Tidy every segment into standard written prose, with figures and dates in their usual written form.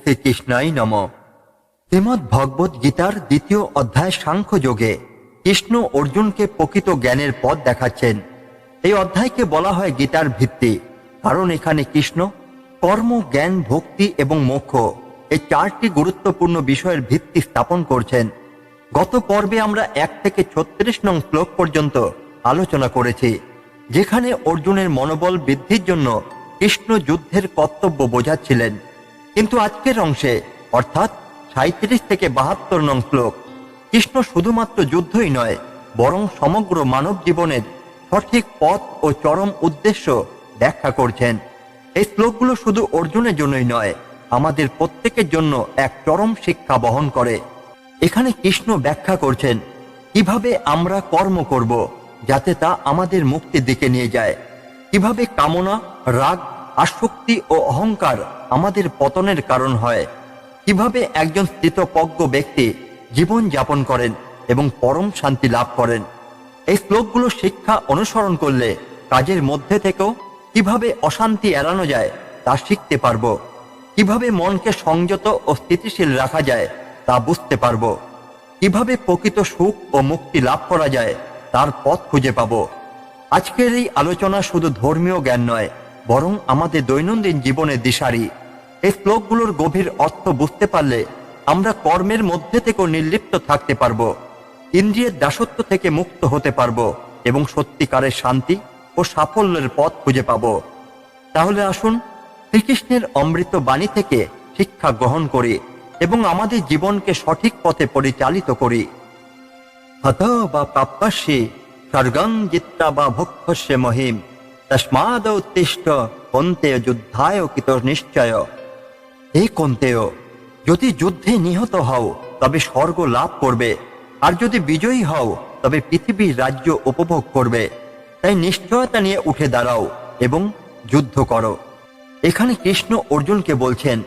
শ্রীকৃষ্ণায় নমঃ। শ্রীমদ্ ভগবদ গীতার 2য় অধ্যায় সাংখ্যযোগে কৃষ্ণ অর্জুনকে প্রকৃত জ্ঞানের পথ দেখাচ্ছেন। এই অধ্যায়কে বলা হয় গীতার ভিত্তি, কারণ এখানে কৃষ্ণ কর্ম, জ্ঞান, ভক্তি এবং মোক্ষ এই 4টি গুরুত্বপূর্ণ বিষয়ের ভিত্তি স্থাপন করছেন। গত পর্বে আমরা 1 থেকে 36 নং শ্লোক পর্যন্ত আলোচনা করেছি, যেখানে অর্জুনের মনোবল বৃদ্ধির জন্য কৃষ্ণ যুদ্ধের কর্তব্য বোঝাচ্ছিলেন। কিন্তু আজকের অংশে অর্থাৎ 37 থেকে 72 নং শ্লোক কৃষ্ণ শুধুমাত্র যুদ্ধই নয়, বরং সমগ্র মানব জীবনের সঠিক পথ ও চরম উদ্দেশ্য ব্যাখ্যা করছেন। এই শ্লোকগুলো শুধু অর্জুনের জন্যই নয়, আমাদের প্রত্যেকের জন্য এক চরম শিক্ষা বহন করে। এখানে কৃষ্ণ ব্যাখ্যা করছেন কিভাবে আমরা কর্ম করব যাতে তা আমাদের মুক্তির দিকে নিয়ে যায়, কিভাবে কামনা, রাগ, আসক্তি ও অহংকার আমাদের পতনের কারণ হয়, কিভাবে একজন স্থিতপ্রজ্ঞ ব্যক্তি জীবন যাপন করেন এবং পরম শান্তি লাভ করেন। এই শ্লোকগুলো শিক্ষা অনুসরণ করলে কাজের মধ্যে থেকেও কিভাবে অশান্তি এড়ানো যায় তা শিখতে পারবো, কিভাবে মনকে সংযত ও স্থিতিশীল রাখা যায় তা বুঝতে পারবো, কিভাবে প্রকৃত সুখ ও মুক্তি লাভ করা যায় তার পথ খুঁজে পাবো। আজকের এই আলোচনা শুধু ধর্মীয় জ্ঞান নয়, বরং আমাদের দৈনন্দিন জীবনের দিশারি। এই শ্লোকগুলোর গভীর অর্থ বুঝতে পারলে আমরা কর্মের মধ্যে থেকেও নির্লিপ্ত থাকতে পারবো, ইন্দ্রিয়ের দাসত্ব থেকে মুক্ত হতে পারবো এবং সত্যিকারের শান্তি ও সাফল্যের পথ খুঁজে পাবো। তাহলে আসুন শ্রীকৃষ্ণের অমৃত বাণী থেকে শিক্ষা গ্রহণ করি এবং আমাদের জীবনকে সঠিক পথে পরিচালিত করি। হত বা প্রাপ্যস্যে স্বর্গং জিত্তা বা ভক্ষস্য মহিম তস্মাদ উত্তিষ্ঠ কন্তেয় যুদ্ধায় কৃত নিশ্চয়। এই কন্তেয়, যদি যুদ্ধে নিহত হও তবে স্বর্গ লাভ করবে, আর যদি বিজয়ী হও তবে পৃথিবীর রাজ্য উপভোগ করবে। তাই নিশ্চয়তা নিয়ে উঠে দাঁড়াও এবং যুদ্ধ করো। এখানে কৃষ্ণ অর্জুনকে বলছেন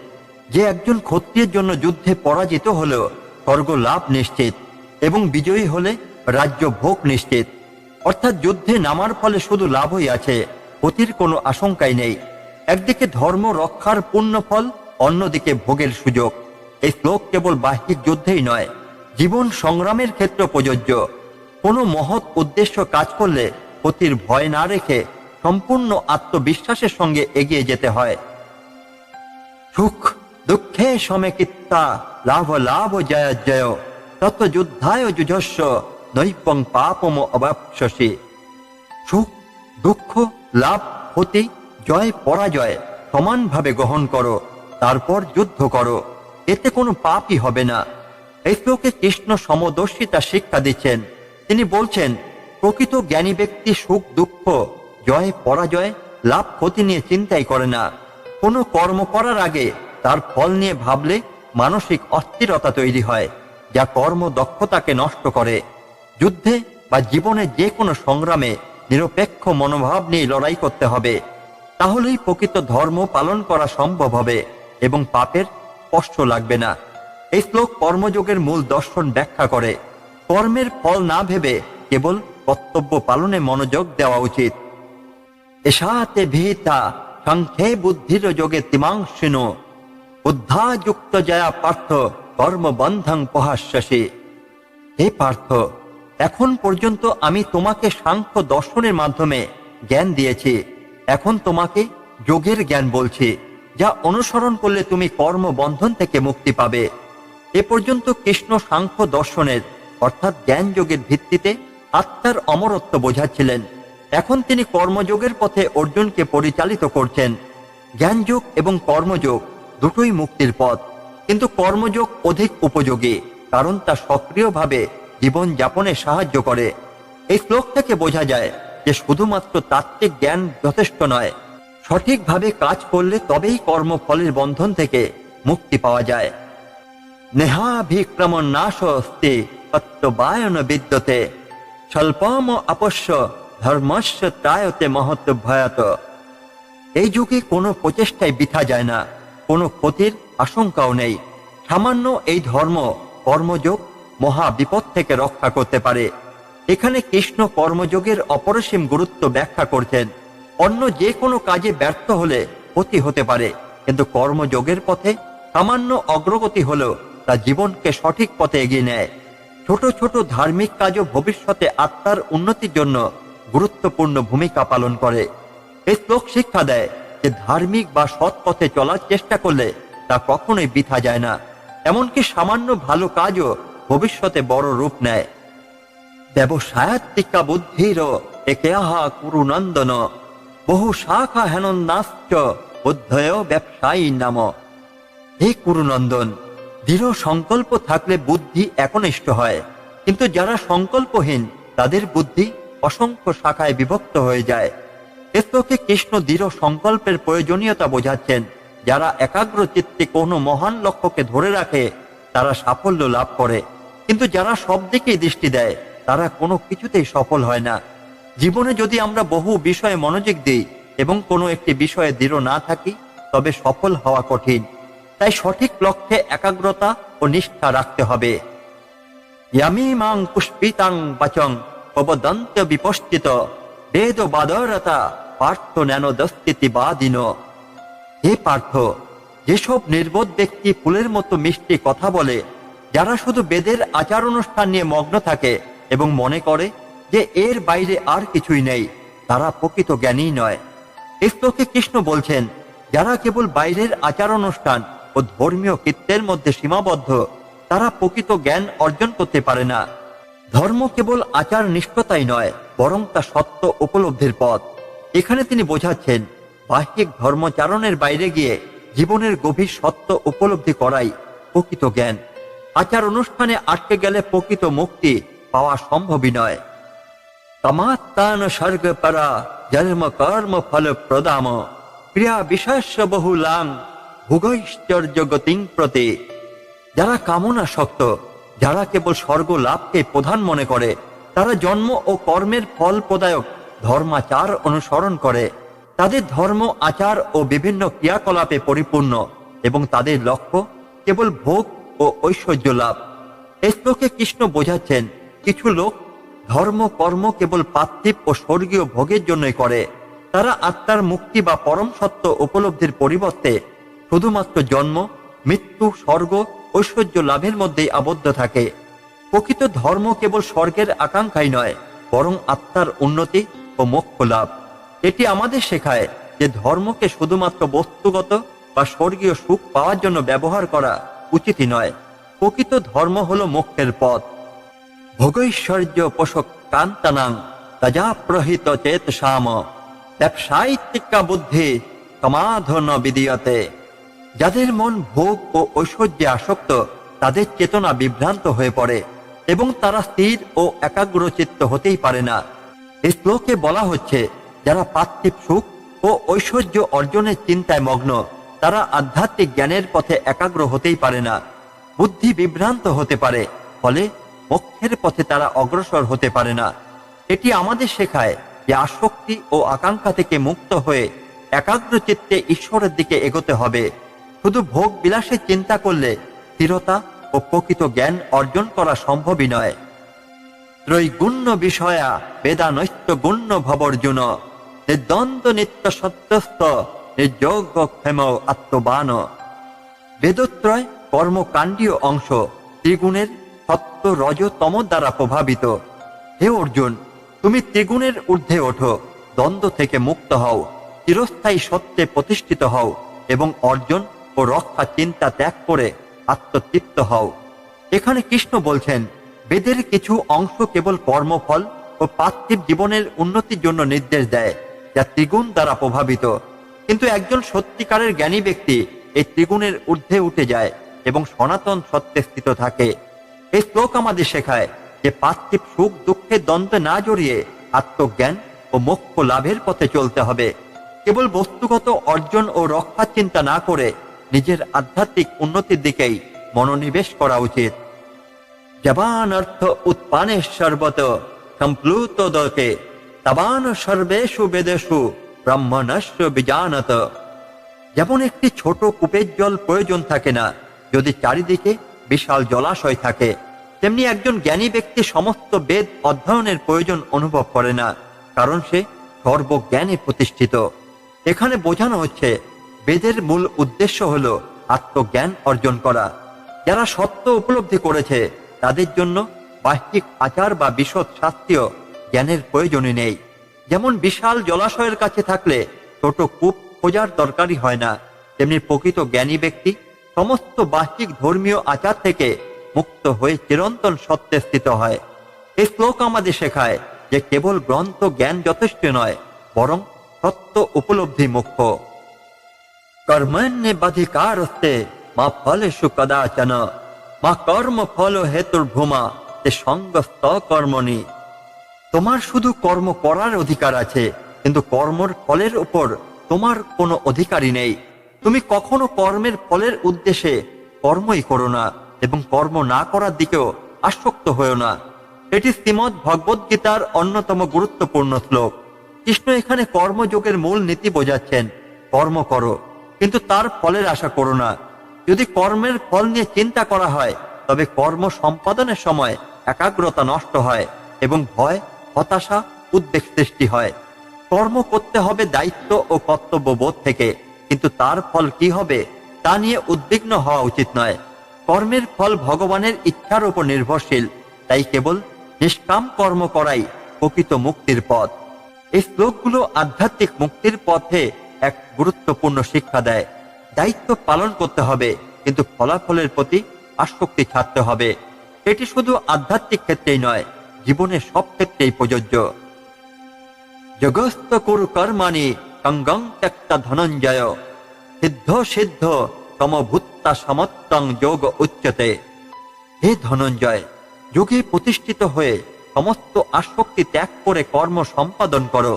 যে একজন ক্ষত্রিয়ের জন্য যুদ্ধে পরাজিত হলেও স্বর্গ লাভ নিশ্চিত এবং বিজয়ী হলে রাজ্য ভোগ নিশ্চিত। অর্থাৎ যুদ্ধে নামার ফলে শুধু লাভই আছে, ক্ষতির কোনো আশঙ্কাই নেই। একদিকে ধর্ম রক্ষার পুণ্য ফল, অন্যদিকে ভোগের সুযোগ। এই শ্লোক কেবল বাহ্যিক যুদ্ধেই নয়, জীবন সংগ্রামের ক্ষেত্রে প্রযোজ্য। কোনো মহৎ উদ্দেশ্য কাজ করলে ক্ষতির ভয় না রেখে সম্পূর্ণ আত্মবিশ্বাসের সঙ্গে এগিয়ে যেতে হয়। সুখ দুঃখে সমেকিত্তা লাভ লাভ জয় জয় তত যুদ্ধায় যুজস্ব নৈপং পাপম অবাপ্স্যসি। সুখ, দুঃখ, লাভ, ক্ষতি, জয়, পরাজয় সমানভাবে গ্রহণ করো, তারপর যুদ্ধ করো, এতে কোনো পাপই হবে না। এই শ্লোকে কৃষ্ণ সমদর্শিতা শিক্ষা দিচ্ছেন। তিনি বলছেন প্রকৃত জ্ঞানী ব্যক্তি সুখ, দুঃখ, জয়, পরাজয়, লাভ, ক্ষতি নিয়ে চিন্তাই করে না। কোনো কর্ম করার আগে তার ফল নিয়ে ভাবলে মানসিক অস্থিরতা তৈরি হয়, যা কর্ম দক্ষতাকে নষ্ট করে। যুদ্ধে বা জীবনের যে কোনো সংগ্রামে নিরপেক্ষ মনোভাব নিয়ে লড়াই করতে হবে, তাহলেই প্রকৃত ধর্ম পালন করা সম্ভব হবে এবং পাপের স্পর্শ লাগবে না। এই শ্লোক কর্মযোগের মূল দর্শন ব্যাখ্যা করে। কর্মের ফল না ভেবে কেবল কর্তব্য পালনে মনোযোগ দেওয়া উচিত। এষাতে ভীতা সংখ্যে বুদ্ধির যোগে তিমাংশিনো বুদ্ধাযুক্ত জয়া পার্থ কর্মবন্ধং প্রহাস্যসি। হে পার্থ, এখন পর্যন্ত আমি তোমাকে সাংখ্য দর্শনের মাধ্যমে জ্ঞান দিয়েছি, এখন তোমাকে যোগের জ্ঞান বলছি, যা অনুসরণ করলে তুমি কর্মবন্ধন থেকে মুক্তি পাবে। এ পর্যন্ত কৃষ্ণ সাংখ্য দর্শনের অর্থাৎ জ্ঞান যোগের ভিত্তিতে আত্মার অমরত্ব বোঝাচ্ছিলেন। এখন তিনি কর্মযোগের পথে অর্জুনকে পরিচালিত করছেন। জ্ঞানযোগ এবং কর্মযোগ দুটোই মুক্তির পথ, কিন্তু কর্মযোগ অধিক উপযোগী, কারণ তা সক্রিয়ভাবে জীবন যাপনে সাহায্য করে। এই শ্লোক থেকে বোঝা যায় যে শুধুমাত্র তাত্ত্বিক জ্ঞান যথেষ্ট নয়, সঠিকভাবে কাজ করলে তবেই কর্মফলের বন্ধন থেকে মুক্তি পাওয়া যায়। নেহাভিক্রম নাশস্তি তত্ত্ববায়ন বিদ্যতে স্বল্পম আপস্য ধর্মস্য ত্রায়তে মহত্ব ভয়াত। এই যুগে কোনো প্রচেষ্টায় বৃথা যায় না, কোনো ক্ষতির আশঙ্কাও নেই। সামান্য এই ধর্ম কর্মযোগ মহা বিপদ থেকে রক্ষা করতে পারে। এখানে কৃষ্ণ কর্মযোগের অপরিসীম গুরুত্ব ব্যাখ্যা করছেন। অন্য যে কোনো কাজে ব্যর্থ হলে ক্ষতি হতে পারে, কিন্তু কর্মযোগের পথে সামান্য অগ্রগতি হলেও তা জীবনকে সঠিক পথে এগিয়ে নেয়। ছোট ছোট ধার্মিক কাজও ভবিষ্যতে আত্মার উন্নতির জন্য গুরুত্বপূর্ণ ভূমিকা পালন করে। এই শ্লোক শিক্ষা দেয় যে ধার্মিক বা সৎ পথে চলার চেষ্টা করলে তা কখনোই বৃথা যায় না। এমনকি সামান্য ভালো কাজও ভবিষ্যতে বড় রূপ নেয়। ব্যবসায়াত্মিকা বুদ্ধির একেহা কুরুনন্দন বহু শাখা হেনন্নাশ্চ বুদ্ধয় ব্যবসায়ী নাম। হে কুরুনন্দন, দৃঢ় সংকল্প থাকলে বুদ্ধি একনিষ্ঠ হয়, কিন্তু যারা সংকল্পহীন তাদের বুদ্ধি অসংখ্য শাখায় বিভক্ত হয়ে যায়। এ শ্লোকে কৃষ্ণ দৃঢ় সংকল্পের প্রয়োজনীয়তা বোঝাচ্ছেন। যারা একাগ্র চিত্তে কোনো মহান লক্ষ্যকে ধরে রাখে তারা সাফল্য লাভ করে, কিন্তু যারা সব দিকেই দৃষ্টি দেয় তারা কোনো কিছুতেই সফল হয় না। জীবনে যদি আমরা বহু বিষয়ে মনোযোগ দিই এবং কোনো একটি বিষয়ে দৃঢ় না থাকি তবে সফল হওয়া কঠিন। তাই সঠিক লক্ষ্যে একাগ্রতা ও নিষ্ঠা রাখতে হবে। ইয়ামিমাং পুষ্পিতাং বাচং পবদন্ত বিপশ্চিত বেদ বাদরতা পার্থ ন্যানোদস্তিতি বাদিন। হে পার্থ, যেসব নির্বোধ ব্যক্তি ফুলের মতো মিষ্টি কথা বলে, যারা শুধু বেদের আচার অনুষ্ঠান নিয়ে মগ্ন থাকে এবং মনে করে যে এর বাইরে আর কিছুই নেই, তারা প্রকৃত জ্ঞানী নয়। এই শ্লোকে কৃষ্ণ বলছেন, যারা কেবল বাইরের আচার অনুষ্ঠান ও ধর্মীয় কৃত্যের মধ্যে সীমাবদ্ধ তারা প্রকৃত জ্ঞান অর্জন করতে পারে না। ধর্ম কেবল আচার নিষ্ঠতাই নয়, বরং তা সত্য উপলব্ধির পথ। এখানে তিনি বোঝাচ্ছেন, বাহ্যিক ধর্মচারণের বাইরে গিয়ে জীবনের গভীর সত্য উপলব্ধি করাই প্রকৃত জ্ঞান। আচার অনুষ্ঠানে আটকে গেলে প্রকৃত মুক্তি পাওয়া সম্ভবই নয়। তমাত্তান স্বর্গ পরা জন্ম কর্ম ফল প্রদাম ক্রিয়া বিশেষ বহুলাং ভোগৈশ্চর্য গতিং প্রতি। যারা কামনা শক্ত, যারা কেবল স্বর্গ লাভকে প্রধান মনে করে, তারা জন্ম ও কর্মের ফল প্রদায়ক ধর্মাচার অনুসরণ করে। তাদের ধর্ম আচার ও বিভিন্ন ক্রিয়াকলাপে পরিপূর্ণ এবং তাদের লক্ষ্য কেবল ভোগ ও ঐশ্বর্য লাভ। এই শ্লোকে কৃষ্ণ বোঝাচ্ছেন, কিছু লোক ধর্ম কর্ম কেবল পার্থিব ও স্বর্গীয় ভোগের জন্যই করে। তারা আত্মার মুক্তি বা পরম সত্য উপলব্ধির পরিবর্তে শুধুমাত্র জন্ম, মৃত্যু, স্বর্গ, ঐশ্বর্য লাভের মধ্যেই আবদ্ধ থাকে। প্রকৃত ধর্ম কেবল স্বর্গের আকাঙ্ক্ষাই নয়, বরং আত্মার উন্নতি ও মোক্ষ লাভ। এটি আমাদের শেখায় যে ধর্মকে শুধুমাত্র বস্তুগত বা স্বর্গীয় সুখ পাওয়ার জন্য ব্যবহার করা উচিতই নয়। প্রকৃত ধর্ম হলো মোক্ষের পথ। ভোগৈশ্বর্য পোষক কান্তানাং তাজা প্রহিত চেতসাম ব্যবসায়িকা বুদ্ধি সমাধন বিদীয়তে। যাদের মন ভোগ ও ঐশ্বর্যে আসক্ত তাদের চেতনা বিভ্রান্ত হয়ে পড়ে এবং তারা স্থির ও একাগ্রচিত্ত হতেই পারে না। এই শ্লোকে বলা হচ্ছে, যারা পার্থিব সুখ ও ঐশ্বর্য অর্জনের চিন্তায় মগ্ন তারা আধ্যাত্মিক জ্ঞানের পথে একাগ্র হতেই পারে না। বুদ্ধি বিভ্রান্ত হতে পারে, ফলে মোক্ষের পথে তারা অগ্রসর হতে পারে না। এটি আমাদের শেখায় যে আসক্তি ও আকাঙ্ক্ষা থেকে মুক্ত হয়ে একাগ্র চিত্তে ঈশ্বরের দিকে এগোতে হবে। শুধু ভোগ বিলাসের চিন্তা করলে স্থিরতা ও প্রকৃত জ্ঞান অর্জন করা সম্ভবই নয়। ত্রৈগুণ্য বিষয়া বেদানৈত্য গুণ্য ভবর্জুন নির্দ্বন্দ্ব নিত্য সত্যস্থ নির্যোগ্য ক্ষেম আত্মবান। বেদত্রয় কর্মকাণ্ডীয় অংশ ত্রিগুণের সত্য রজ তম দ্বারা প্রভাবিত। হে অর্জুন, তুমি ত্রিগুণের ঊর্ধ্বে ওঠো, দ্বন্দ্ব থেকে মুক্ত হও, চিরস্থায়ী সত্যে প্রতিষ্ঠিত হও এবং অর্জন ও রক্ষা চিন্তা ত্যাগ করে আত্মতৃপ্ত হও। এখানে কৃষ্ণ বলছেন, বেদের কিছু অংশ কেবল কর্মফল ও পার্থিব জীবনের উন্নতির জন্য নির্দেশ দেয়, যা ত্রিগুণ দ্বারা প্রভাবিত। কিন্তু একজন সত্যিকারের জ্ঞানী ব্যক্তি এই ত্রিগুণের ঊর্ধ্বে উঠে যায় এবং সনাতন সত্যে স্থিত থাকে। এই শ্লোক আমাদের শেখায় যে পার্থিব সুখ দুঃখের দ্বন্দ্বে না জড়িয়ে আত্মজ্ঞান ও মোক্ষ লাভের পথে চলতে হবে। কেবল বস্তুগত অর্জন ও রক্ষার চিন্তা না করে নিজের আধ্যাত্মিক উন্নতির দিকেই মনোনিবেশ করা উচিত। জবান অর্থ উৎপানে সর্বত সম্প্লুত দকে তবান সর্বেষু বেদেষু ব্রহ্মণস্য বিজানত। যেমন একটি ছোট কূপের জল প্রয়োজন থাকে না যদি চারিদিকে বিশাল জলাশয় থাকে, তেমনি একজন জ্ঞানী ব্যক্তি সমস্ত বেদ অধ্যয়নের প্রয়োজন অনুভব করে না, কারণ সে সর্বজ্ঞানে প্রতিষ্ঠিত। এখানে বোঝানো হচ্ছে, বেদের মূল উদ্দেশ্য হল আত্মজ্ঞান অর্জন করা। যারা সত্য উপলব্ধি করেছে তাদের জন্য বাহ্যিক আচার বা বিশদ শাস্ত্রীয় জ্ঞানের প্রয়োজনই নেই। যেমন বিশাল জলাশয়ের কাছে থাকলে ছোট কূপ খোঁজার দরকারই হয় না, তেমনি প্রকৃত জ্ঞানী ব্যক্তি সমস্ত বাহ্যিক ধর্মীয় আচার থেকে মুক্ত হয়ে চিরন্তন সত্যে স্থিত হয়। এই শ্লোক আমাদের শেখায় যে কেবল গ্রন্থ জ্ঞান যথেষ্ট নয়, বরং সত্য উপলব্ধি মুখ্য। কর্মণ্যে বাধিকারস্তে মা ফলেষু কদাচন মা কর্ম ফল হেতুর্ভূমা তে সঙ্গস্থ কর্মণি। তোমার শুধু কর্ম করার অধিকার আছে, কিন্তু কর্মর ফলের উপর তোমার কোনো অধিকারই নেই। তুমি কখনো কর্মের ফলের উদ্দেশ্যে কর্মই করো না এবং কর্ম না করার দিকেও আসক্ত হয়েও না। এটি শ্রীমদ্ ভগবদ গীতার অন্যতম গুরুত্বপূর্ণ শ্লোক। কৃষ্ণ এখানে কর্মযোগের মূল নীতি বোঝাচ্ছেন। কর্ম করো, কিন্তু তার ফলের আশা করো না। যদি কর্মের ফল নিয়ে চিন্তা করা হয়, তবে কর্ম সম্পাদনের সময় একাগ্রতা নষ্ট হয় এবং ভয়, হতাশা, উদ্বেগ সৃষ্টি হয়। কর্ম করতে হবে দায়িত্ব ও কর্তব্যবোধ থেকে, কিন্তু তার ফল কি হবে তা নিয়ে উদ্বিগ্ন হওয়া উচিত নয়। কর্মের ফল ভগবানের ইচ্ছার উপর নির্ভরশীল, তাই কেবল নিষ্কাম কর্ম করাই প্রকৃত মুক্তির পথ। এই শ্লোকগুলো আধ্যাত্মিক মুক্তির পথে এক গুরুত্বপূর্ণ শিক্ষা দেয়। দায়িত্ব পালন করতে হবে, কিন্তু ফলাফলের প্রতি আসক্তি ছাড়তে হবে। এটি শুধু আধ্যাত্মিক ক্ষেত্রেই নয়, জীবনের সব ক্ষেত্রেই প্রযোজ্য। যোগস্থ কুরু কর্মাণি সঙ্গং ত্যক্তা ধনঞ্জয় সিদ্ধ সিদ্ধ সমভূত্তা সমত্তং যোগ উচ্যতে। হে ধনঞ্জয়, যোগে প্রতিষ্ঠিত হয়ে সমস্ত আসক্তি ত্যাগ করে কর্ম সম্পাদন করো।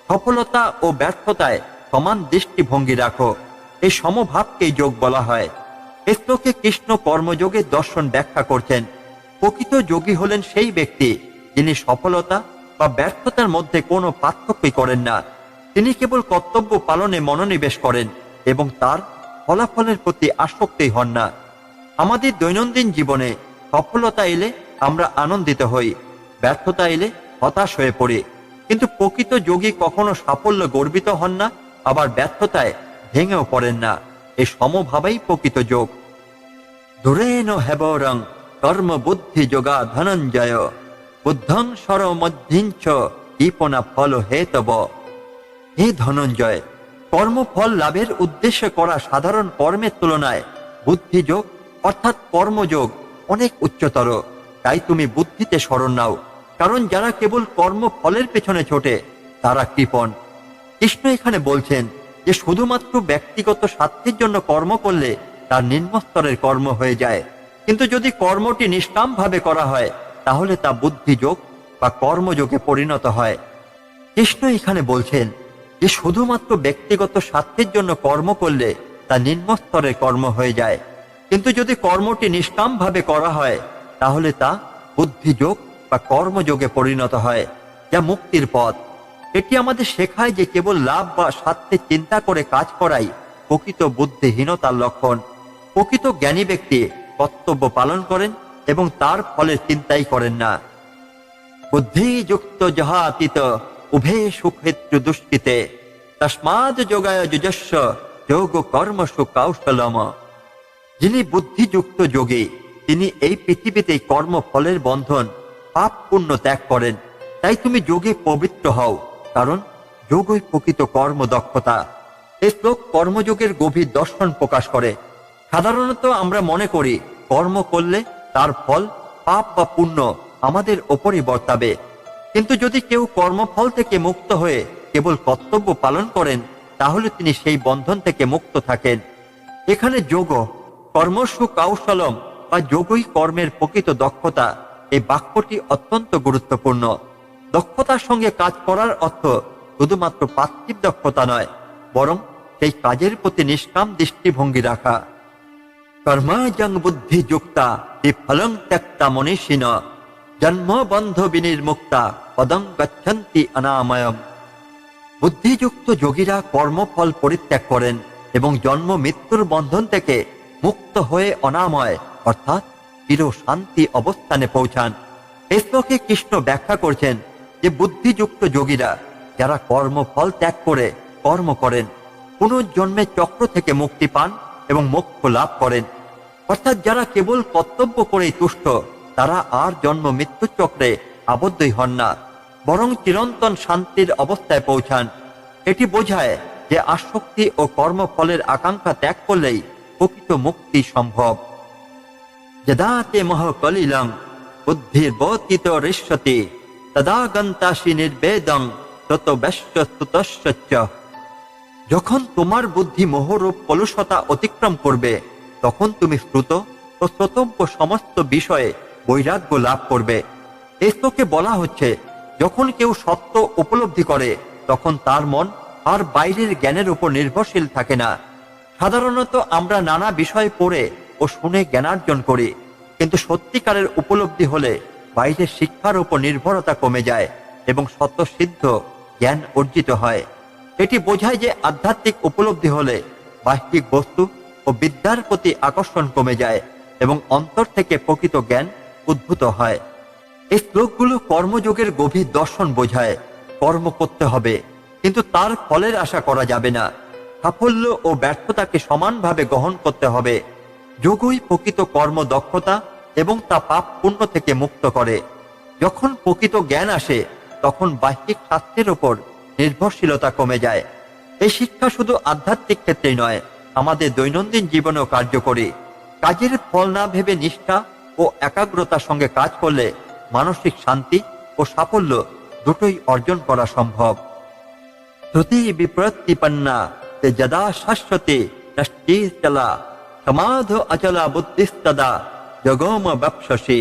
সফলতা ও ব্যর্থতায় সমান দৃষ্টিভঙ্গি রাখো। এই সমভাবকেই যোগ বলা হয়। এই শ্লোকে কৃষ্ণ কর্মযোগের দর্শন ব্যাখ্যা করছেন। প্রকৃত যোগী হলেন সেই ব্যক্তি যিনি সফলতা বা ব্যর্থতার মধ্যে কোনো পার্থক্যই করেন না। তিনি কেবল কর্তব্য পালনে মনোনিবেশ করেন এবং তার ফলাফলের প্রতি আসক্তি হন না। আমাদের দৈনন্দিন জীবনে সফলতা এলে আমরা আনন্দিত হই, ব্যর্থতা এলে হতাশ হয়ে পড়ি, কিন্তু প্রকৃত যোগী কখনো সাফল্য গর্বিত হন না, আবার ব্যর্থতায় ভেঙেও পড়েন না। এই সমভাবেই প্রকৃত যোগ। দূরেন হেবরং কর্ম বুদ্ধি যোগা ধনঞ্জয় বুদ্ধং সর মধ্যিঞ্চ কৃপনা ফল হেতব। হে ধনঞ্জয়, কর্মফল লাভের উদ্দেশ্যে করা সাধারণ কর্মের তুলনায় বুদ্ধিযোগ অর্থাৎ কর্মযোগ অনেক উচ্চতর। তাই তুমি বুদ্ধিতে শরণ নাও, কারণ যারা কেবল কর্মফলের পেছনে ছোটে তারা কৃপণ। কৃষ্ণ এখানে বলছেন যে শুধুমাত্র ব্যক্তিগত স্বার্থের জন্য কর্ম করলে তার নিম্নস্তরের কর্ম হয়ে যায়, কিন্তু যদি কর্মটি নিষ্কাম ভাবে করা হয় তাহলে তা বুদ্ধিযোগ বা কর্মযোগে পরিণত হয়। কৃষ্ণ এখানে বলছেন যে শুধুমাত্র ব্যক্তিগত স্বার্থের জন্য কর্ম করলে তা নিম্নস্তরের কর্ম হয়ে যায়, কিন্তু যদি কর্মটি নিষ্কাম ভাবে করা হয় তাহলে তা বুদ্ধিযোগ বা কর্মযোগে পরিণত হয়, যা মুক্তির পথ। এটি আমাদের শেখায় যে কেবল লাভ বা স্বার্থের চিন্তা করে কাজ করাই প্রকৃত বুদ্ধিহীনতার লক্ষণ। প্রকৃত জ্ঞানী ব্যক্তি কর্তব্য পালন করেন এবং তার ফলের চিন্তাই করেন না। বুদ্ধিযুক্ত জহাতীত উভে সুক্ষেত্র দুষ্কৃতে তস্মাদ যোগায় যুজস্ব যোগ কর্মসু কৌশলম। যিনি বুদ্ধিযুক্ত যোগী তিনি এই পৃথিবীতে কর্মফলের বন্ধন পাপ পুণ্য ত্যাগ করেন। তাই তুমি যোগে পবিত্র হও, কারণ যোগই প্রকৃত কর্মদক্ষতা। এই শ্লোক কর্মযোগের গভীর দর্শন প্রকাশ করে। সাধারণত আমরা মনে করি কর্ম করলে তার ফল পাপ বা পুণ্য আমাদের ওপরই বর্তাবে, কিন্তু যদি কেউ কর্মফল থেকে মুক্ত হয়ে কেবল কর্তব্য পালন করেন তাহলে তিনি সেই বন্ধন থেকে মুক্ত থাকেন। এখানে যোগ কর্মসু কৌশলম বা যোগই কর্মের প্রকৃত দক্ষতা, এই বাক্যটি অত্যন্ত গুরুত্বপূর্ণ। দক্ষতার সঙ্গে কাজ করার অর্থ শুধুমাত্র পার্থিব দক্ষতা নয়, বরং সেই কাজের প্রতি নিষ্কাম দৃষ্টিভঙ্গি রাখা। কর্মজং বুদ্ধিযুক্তা ফলং ত্যক্তা মনীষিণ জন্ম বন্ধ বিনির্মুক্তা পদং গচ্ছন্তি অনাময়ম। বুদ্ধিযুক্ত যোগীরা কর্মফল পরিত্যাগ করেন এবং জন্ম মৃত্যুর বন্ধন থেকে মুক্ত হয়ে অনাময় অর্থাৎ চির শান্তি অবস্থানে পৌঁছান। এই শ্লোকে কৃষ্ণ ব্যাখ্যা করছেন যে বুদ্ধিযুক্ত যোগীরা যারা কর্মফল ত্যাগ করে কর্ম করেন পুনর্জন্মের চক্র থেকে মুক্তি পান এবং মোক্ষ লাভ করেন। অর্থাৎ যারা কেবল কর্তব্য করেই তুষ্ট, তারা আর জন্ম মৃত্যু চক্রে আবদ্ধই হন না, বরং চিরন্তন শান্তির অবস্থায় পৌঁছান। এটি বোঝায় যে আসক্তি ও কর্মফলের আকাঙ্ক্ষা ত্যাগ করলেই প্রকৃত মুক্তি সম্ভব। যদা তে মহ কলিলং বুদ্ধির বতিত ঋষ্যতি তদা গন্তাসি নির্বেদং তত ব্যস্ত স্তুতস্য। যখন তোমার বুদ্ধি মোহরূপ কলুষতা অতিক্রম করবে, তখন তুমি শ্রুত ও শ্রোতব্য সমস্ত বিষয়ে বৈরাগ্য লাভ করবে। এই শ্লোকে বলা হচ্ছে, যখন কেউ সত্য উপলব্ধি করে, তখন তার মন আর বাইরের জ্ঞানের উপর নির্ভরশীল থাকে না। সাধারণত আমরা নানা বিষয় পড়ে ও শুনে জ্ঞানার্জন করি, কিন্তু সত্যিকারের উপলব্ধি হলে বাইরের শিক্ষার উপর নির্ভরতা কমে যায় এবং স্বতঃসিদ্ধ জ্ঞান অর্জিত হয়। এটি বোঝায় যে আধ্যাত্মিক উপলব্ধি হলে বাহ্যিক বস্তু ও বিদ্যার প্রতি আকর্ষণ কমে যায় এবং অন্তর থেকে প্রকৃত জ্ঞান উদ্ভূত হয়। এই শ্লোকগুলো কর্মযোগের গভীর দর্শন বোঝায়। কর্ম করতে হবে, কিন্তু তার ফলের আশা করা যাবে না। সাফল্য ও ব্যর্থতাকে সমানভাবে গ্রহণ করতে হবে। যোগই প্রকৃত কর্ম দক্ষতা এবং তা পাপ পুণ্য থেকে মুক্ত করে। যখন প্রকৃত জ্ঞান আসে, তখন বাহ্যিক স্বাস্থ্যের উপর নির্ভরশীলতা কমে যায়। এই শিক্ষা শুধু আধ্যাত্মিক ক্ষেত্রেই নয়, আমাদের দৈনন্দিন জীবনেও কার্যকরী। কাজের ফল না ভেবে নিষ্ঠা ও একাগ্রতার সঙ্গে কাজ করলে মানসিক শান্তি ও সাফল্য দুটোই অর্জন করা সম্ভব। শ্রুতি বিপ্রতিপন্না তে যদা শাশ্বতে নষ্টিচলা সমাধ অচলা বুদ্ধিস্তদা জগম ব্যপসসি।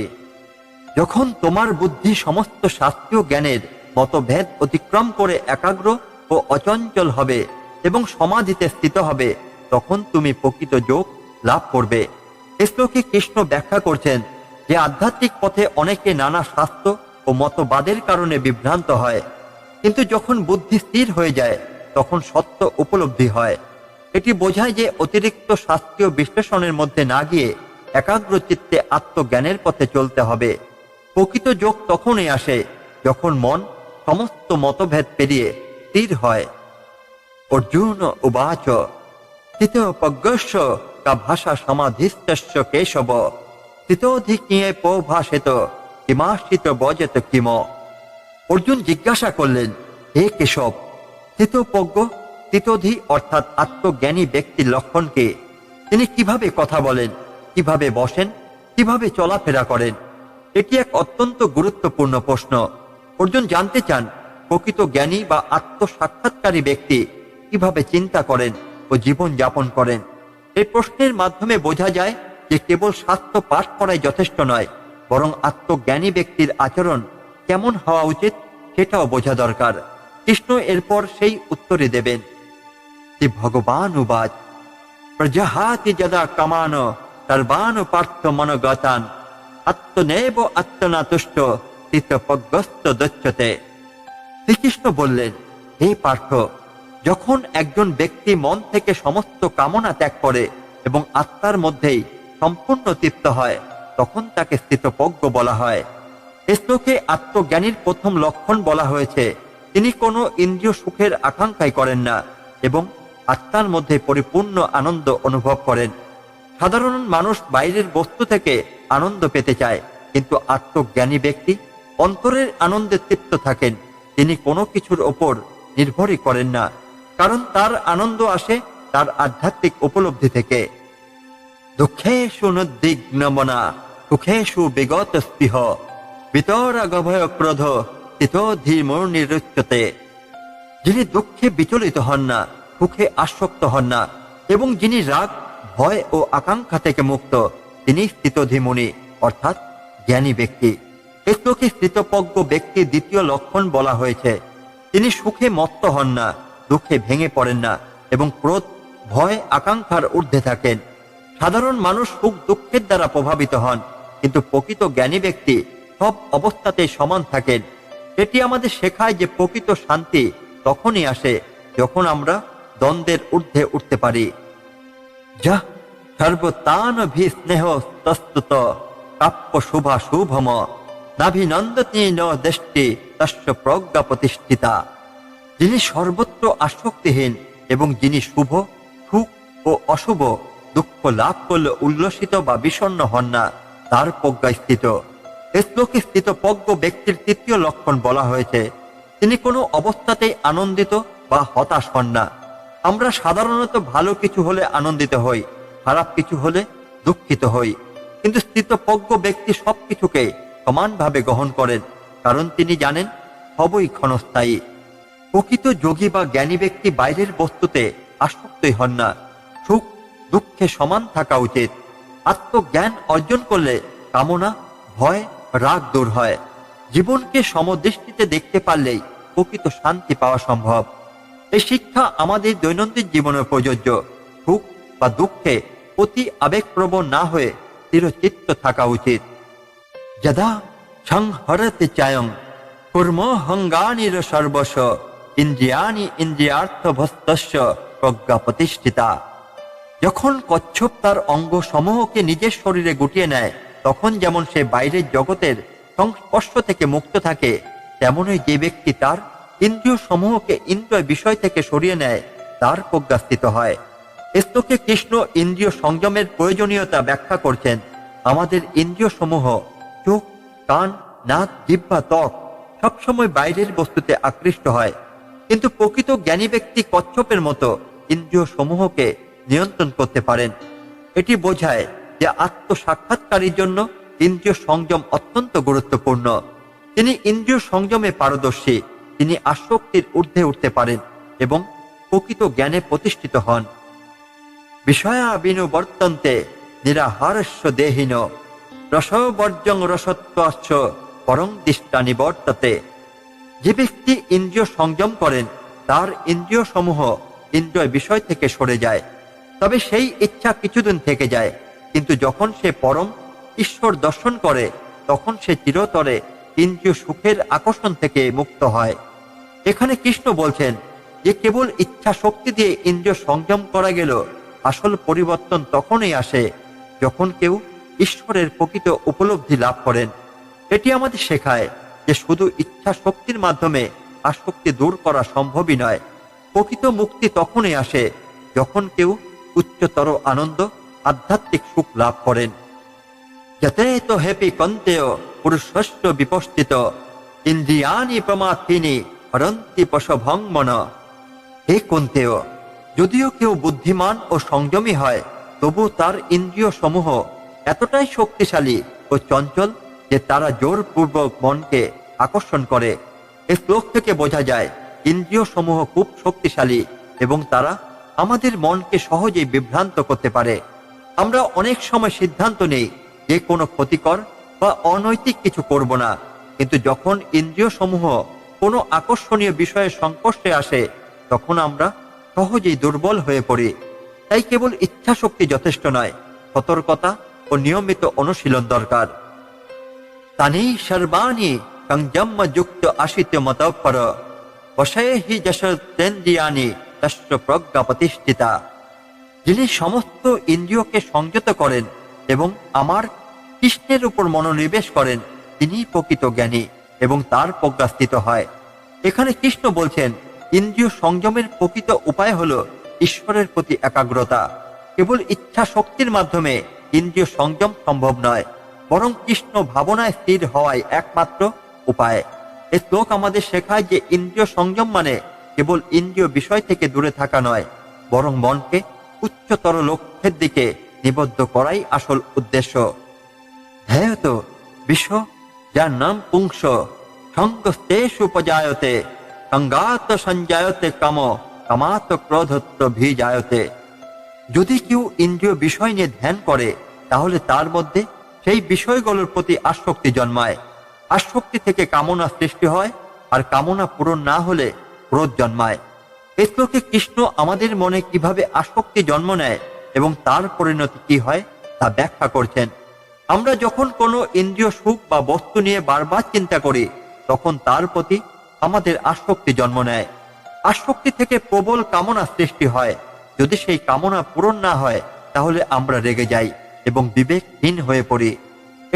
যখন তোমার বুদ্ধি সমস্ত শাস্ত্রীয় জ্ঞানের মতভেদ অতিক্রম করে একাগ্র ও অচঞ্চল হবে এবং সমাধিতে স্থিত হবে, তখন তুমি প্রকৃত যোগ লাভ করবে। এই শ্লোকে কৃষ্ণ ব্যাখ্যা করছেন যে আধ্যাত্মিক পথে অনেকে নানা শাস্ত্র ও মতবাদের কারণে বিভ্রান্ত হয়, কিন্তু যখন বুদ্ধি স্থির হয়ে যায়, তখন সত্য উপলব্ধি হয়। এটি বোঝায় যে অতিরিক্ত শাস্ত্রীয় বিশ্লেষণের মধ্যে না গিয়ে একাগ্র চিত্তে আত্মজ্ঞানের পথে চলতে হবে। প্রকৃত যোগ তখনই আসে যখন মন সমস্ত মতভেদ পেরিয়ে স্থির হয়। অর্জুন উবাচ স্থিতোপজ্ঞস্য কা ভাষা সমাধিস্থস্য কেশব স্থিতোধিক্ঞে পৌভাষেত কিমাশ্রিত বজেত কিম। অর্জুন জিজ্ঞাসা করলেন, হে কেশব, স্থিতোপজ্ঞ স্থিতোধি অর্থাৎ আত্মজ্ঞানী ব্যক্তির লক্ষণ কি? তিনি কিভাবে কথা বলেন, কিভাবে বসেন, কিভাবে চলাফেরা করেন? এটি এক অত্যন্ত গুরুত্বপূর্ণ প্রশ্ন। অর্জুন জানতে চান প্রকৃত জ্ঞানী বা আত্মসাক্ষাৎকারী ব্যক্তি কিভাবে চিন্তা করেন ও জীবন যাপন করেন। এই প্রশ্নের মাধ্যমে বোঝা যায় যে কেবল শাস্ত্র পাঠ করাই যথেষ্ট নয়, বরং আত্মজ্ঞানী ব্যক্তির আচরণ কেমন হওয়া উচিত সেটাও বোঝা দরকার। কৃষ্ণ এরপর সেই উত্তরে দেবেন, শ্রী ভগবান উবাচ প্রজাহাতি যদা কামান সর্বান পার্থ মনগতান আত্মনেব আত্মনা তুষ্ট স্থিতপজ্ঞস্ত দচ্যতে। শ্রীকৃষ্ণ বললেন, হে পার্থ, যখন একজন ব্যক্তি মন থেকে সমস্ত কামনা ত্যাগ করে এবং আত্মার মধ্যেই সম্পূর্ণ তৃপ্ত হয়, তখন তাকে স্থিতপজ্ঞ বলা হয়। এ শ্লোকে আত্মজ্ঞানীর প্রথম লক্ষণ বলা হয়েছে, তিনি কোনো ইন্দ্রিয় সুখের আকাঙ্ক্ষাই করেন না এবং আত্মার মধ্যে পরিপূর্ণ আনন্দ অনুভব করেন। সাধারণ মানুষ বাইরের বস্তু থেকে আনন্দ পেতে চায়, কিন্তু আত্মজ্ঞানী ব্যক্তি অন্তরের আনন্দে তৃপ্ত থাকেন। তিনি কোনো কিছুর ওপর নির্ভরই করেন না, কারণ তার আনন্দ আসে তার আধ্যাত্মিক উপলব্ধি থেকে। দুঃখেষু নুদ্বিগ্নমনা সুখেষু বিগত স্পৃহ বিতরাগভয় ক্রোধ স্থিতোধিমূর্নিরুচ্যতে। যিনি দুঃখে বিচলিত হন না, সুখে আসক্ত হন না এবং যিনি রাগ, ভয় ও আকাঙ্ক্ষা থেকে মুক্ত, তিনি স্থিতোধিমুনি অর্থাৎ জ্ঞানী ব্যক্তি। এই শ্লোকে স্থিতপজ্ঞ ব্যক্তির দ্বিতীয় লক্ষণ বলা হয়েছে, তিনি সুখে মত্ত হন না, দুঃখে ভেঙে পড়েন না এবং ক্রোধ, ভয়, আকাঙ্ক্ষার ঊর্ধ্বে থাকেন। সাধারণ মানুষ সুখ দুঃখের দ্বারা প্রভাবিত হন, কিন্তু প্রকৃত জ্ঞানী ব্যক্তি সব অবস্থাতে সমান থাকেন। এটি আমাদের শেখায় যে প্রকৃত শান্তি তখনই আসে যখন আমরা দ্বন্দ্বের ঊর্ধ্বে উঠতে পারি। যা সর্বতান ভি স্নেহ তস্তুত কাপ্য শুভা শুভম নাভিনন্দতি ন দেষ্টি তস্য প্রজ্ঞা প্রতিষ্ঠিতা। যিনি সর্বত্র আসক্তিহীন এবং যিনি শুভ, সুখ ও অশুভ দুঃখ লাভ করলে উল্লসিত বা বিষণ্ণ হন না, তার প্রজ্ঞা স্থিত। এ শ্লোকে স্থিতপ্রজ্ঞ ব্যক্তির তৃতীয় লক্ষণ বলা হয়েছে, তিনি কোনো অবস্থাতেই আনন্দিত বা হতাশ হন না। আমরা সাধারণত ভালো কিছু হলে আনন্দিত হই, খারাপ কিছু হলে দুঃখিত হই, কিন্তু স্থিতপ্রজ্ঞ ব্যক্তি সবকিছুকে সমানভাবে গ্রহণ করেন, কারণ তিনি জানেন সবই ক্ষণস্থায়ী। প্রকৃত যোগী বা জ্ঞানী ব্যক্তি বাইরের বস্তুতে আসক্তই হন না। সুখ দুঃখে সমান থাকা উচিত। আত্মজ্ঞান অর্জন করলে কামনা, ভয়, রাগ দূর হয়। জীবনকে সমদৃষ্টিতে দেখতে পারলেই প্রকৃত শান্তি পাওয়া সম্ভব। এই শিক্ষা আমাদের দৈনন্দিন জীবনে প্রযোজ্য। সুখ বা দুঃখে অতি আবেগপ্রবণ না হয়ে স্থিরচিত্ত থাকা উচিত। যদা সংহরতে চায়ং কুর্ম হঙ্গানির সর্বস্ব ইন্দ্রিয়ানি ইন্দ্রিয়ার্থভস্তস্য প্রজ্ঞা প্রতিষ্ঠিতা। যখন কচ্ছপ তার অঙ্গ সমূহকে নিজের শরীরে গুটিয়ে নেয়, তখন যেমন সে বাইরের জগতের সংস্পর্শ থেকে মুক্ত থাকে, তেমনই যে ব্যক্তি তার ইন্দ্রিয় সমূহকে ইন্দ্রিয় বিষয় থেকে সরিয়ে নেয়, তার প্রজ্ঞাস্থিত হয়। শ্লোকে কৃষ্ণ ইন্দ্রিয় সংযমের প্রয়োজনীয়তা ব্যাখ্যা করছেন। আমাদের ইন্দ্রিয় সমূহ চোখ, কান, নাক, জিহ্বা, ত্বক সবসময় বাইরের বস্তুতে আকৃষ্ট হয়, কিন্তু প্রকৃত জ্ঞানী ব্যক্তি কচ্ছপের মতো ইন্দ্রিয় সমূহকে নিয়ন্ত্রণ করতে পারেন। এটি বোঝায় যে আত্মসাক্ষাৎকারীর জন্য ইন্দ্রিয় সংযম অত্যন্ত গুরুত্বপূর্ণ। তিনি ইন্দ্রিয় সংযমে পারদর্শী, তিনি আসক্তির ঊর্ধ্বে উঠতে পারেন এবং প্রকৃত জ্ঞানে প্রতিষ্ঠিত হন। বিষয়া বিনুবর্তন্তে নিরাহারস্য দেহিন রসবর্জং রসত্বাশ্চ পরং দৃষ্টা নিবর্ততে। যে ব্যক্তি ইন্দ্রিয় সংযম করেন, তার ইন্দ্রিয় সমূহ ইন্দ্রিয় বিষয় থেকে সরে যায়, তবে সেই ইচ্ছা কিছুদিন থেকে যায়, কিন্তু যখন সে পরম ঈশ্বর দর্শন করে, তখন সে চিরতরে ইন্দ্রিয় সুখের আকর্ষণ থেকে মুক্ত হয়। এখানে কৃষ্ণ বলছেন যে কেবল ইচ্ছা শক্তি দিয়ে ইন্দ্রিয় সংযম করা গেল, আসল পরিবর্তন তখনই আসে যখন কেউ ঈশ্বরের প্রকৃত উপলব্ধি লাভ করেন। এটি আমাদের শেখায় যে শুধু ইচ্ছা শক্তির মাধ্যমে আসক্তি দূর করা সম্ভবই নয়। প্রকৃত মুক্তি তখনই আসে যখন কেউ উচ্চতর আনন্দ, আধ্যাত্মিক সুখ লাভ করেন। যতে তো হেপি কন্তেয় পুরুষস্য বিপস্থিত ইন্দ্রিয়ানি প্রমাথিনী হরন্তি পশভং মন। হে কুন্তেয়, যদিও কেউ বুদ্ধিমান ও সংযমী হয়, তবু তার ইন্দ্রিয় সমূহ এতটাই শক্তিশালী ও চঞ্চল যে তারা জোরপূর্বক মনকে আকর্ষণ করে। এই শ্লোক থেকে বোঝা যায় ইন্দ্রিয় সমূহ খুব শক্তিশালী এবং তারা আমাদের মনকে সহজেই বিভ্রান্ত করতে পারে। আমরা অনেক সময় সিদ্ধান্ত নেই যে কোনো ক্ষতিকর বা অনৈতিক কিছু করব না, কিন্তু যখন ইন্দ্রিয় সমূহ কোনো আকর্ষণীয় বিষয়ের সংস্পর্শে আসে, তখন আমরা সহজেই দুর্বল হয়ে পড়ি। তাই কেবল ইচ্ছা শক্তি যথেষ্ট নয়, সতর্কতা ও নিয়মিত অনুশীলন দরকার। তানি সর্বাণি সংযম্য যুক্ত আশিত মতপর বশয়ে হি যশেন্দ্রিয়ানি তস্য প্রজ্ঞা প্রতিষ্ঠিতা। যিনি সমস্ত ইন্দ্রিয়কে সংযত করেন এবং আমার কৃষ্ণের উপর মনোনিবেশ করেন, তিনি প্রকৃত জ্ঞানী এবং তার প্রজ্ঞা স্থিত হয়। এখানে কৃষ্ণ বলছেন ইন্দ্রিয় সংযমের প্রকৃত উপায় হল ঈশ্বরের প্রতি একাগ্রতা। কেবল ইচ্ছা শক্তির মাধ্যমে ইন্দ্রিয় সংযম সম্ভব নয়, বরং কৃষ্ণ ভাবনায় স্থির হওয়াই একমাত্র উপায়। এই শ্লোক আমাদের শেখায় যে ইন্দ্রিয় সংযম মানে কেবল ইন্দ্রিয় বিষয় থেকে দূরে থাকা নয়, বরং মনকে উচ্চতর লক্ষ্যের দিকে নিবদ্ধ করাই আসল উদ্দেশ্য। ধ্যায়ত বিশ্ব যার নাম পুংস সঙ্গস্তেষু উপজায়তে সঙ্গাত সঞ্জায়তে কাম কামাত ক্রোধত্ব ভিজায়তে। যদি কেউ ইন্দ্রিয় বিষয় নিয়ে ধ্যান করে, তাহলে তার মধ্যে সেই বিষয়গুলোর প্রতি আসক্তি জন্মায়। আসক্তি থেকে কামনা সৃষ্টি হয়, আর কামনা পূরণ না হলে ক্রোধ জন্মায়। এই শ্লোকে কৃষ্ণ আমাদের মনে কিভাবে আসক্তি জন্ম নেয় এবং তার পরিণতি কি হয় তা ব্যাখ্যা করছেন। আমরা যখন কোনো ইন্দ্রিয় সুখ বা বস্তু নিয়ে বারবার চিন্তা করি, তখন তার প্রতি আমাদের আসক্তি জন্ম নেয়। আসক্তি থেকে প্রবল কামনা সৃষ্টি হয়। যদি সেই কামনা পূরণ না হয়, তাহলে আমরা রেগে যাই এবং বিবেকহীন হয়ে পড়ি।